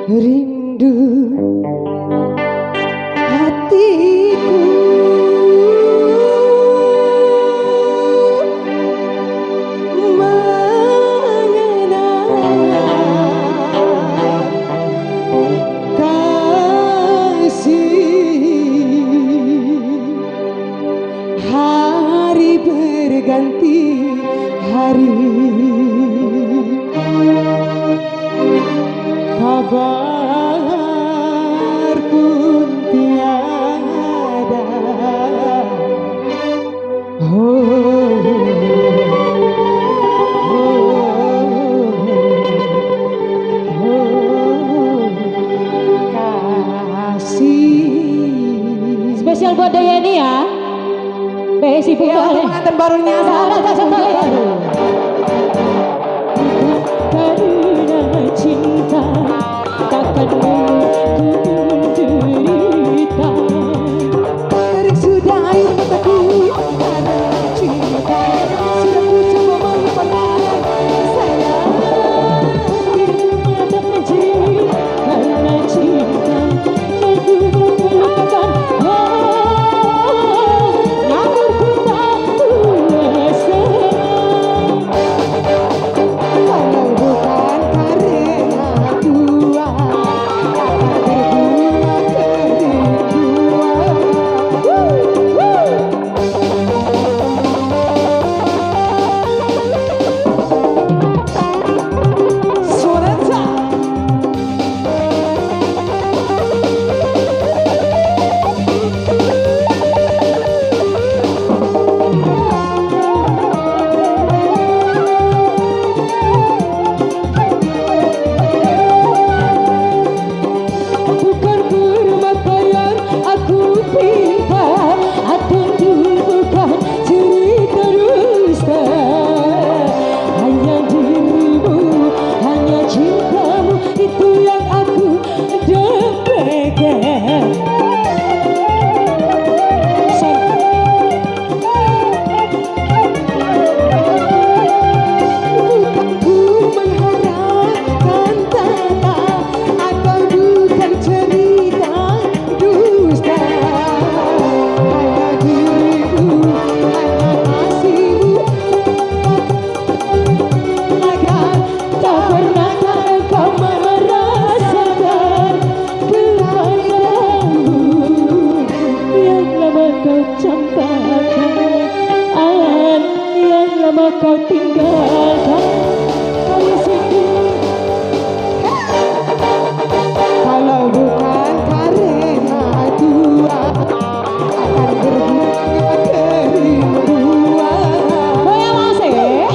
rindu hatiku mengenang kasih. Hari berganti hari, kabar pun tiada. Kasih spesial buat Dayani ya. Besi Ya, pengantin barunya salah satu karena cinta takkan menderita. Terik sudah air mataku karena cinta, sudah ku coba melupakan sayang. Diriku tak menjadi karena cinta, dan ku melupakan. Namun ku tak kuasa. Kalau bukan karena Tuhan, akan berbunga kerinduan. Sonata. Bukan permata yang aku pinta, atau bukan cerita dusta. Hanya dirimu, hanya cintamu, itu yang aku dapatkan. Bukan ku mengharapkan tata, atau bukan cerita dusta. Hanya dirimu, hanya kasihmu, agar tak pernah kau merasakan kebahagiaanmu yang lama kau campakkan, yang lama kau tinggalkan. Kau sedih. Kalau bukan karena Tuhan, akan berbunga kerinduan. Goyang masih.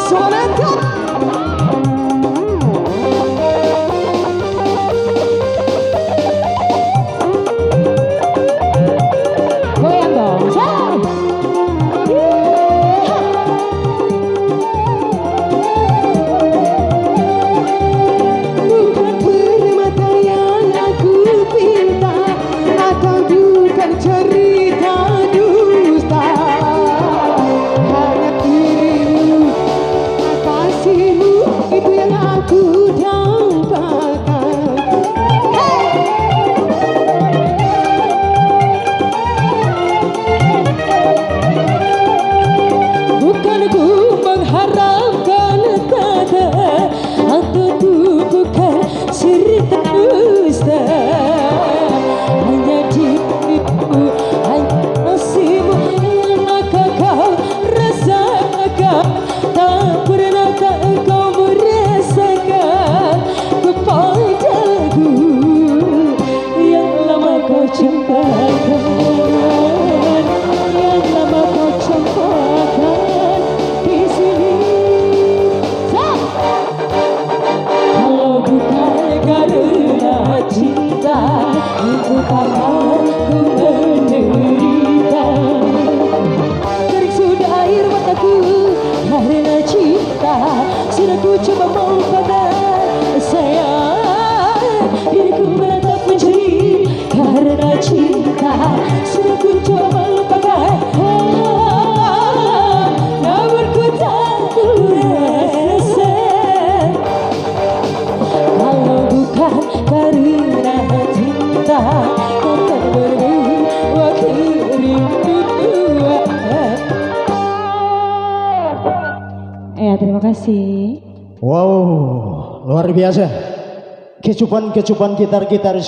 Sonata. Goyang dong. Bukan permata yang aku pinta, atau bukan cerita dusta. Hanya dirimu, kasihmu, itu yang aku dapatkan. Bukan ku mengharapkan kata, atau bukan cerita dusta. Hanya dirimu, hanya kasihmu, maka kau rasakan. Tak pernah kau merasakan kepadaku yang lama kau campakkan, yang lama kau campakkan di sini. Kalau bukan karena cinta, itu karena ku menderita. Terik sudah air mataku karena cinta, sudah ku coba melupakan sayang. Diriku tak menjadi karena cinta, sudah ku coba melupakan. Namun ku tak terima kasih. Wow, luar biasa. Kecupan gitar-gitar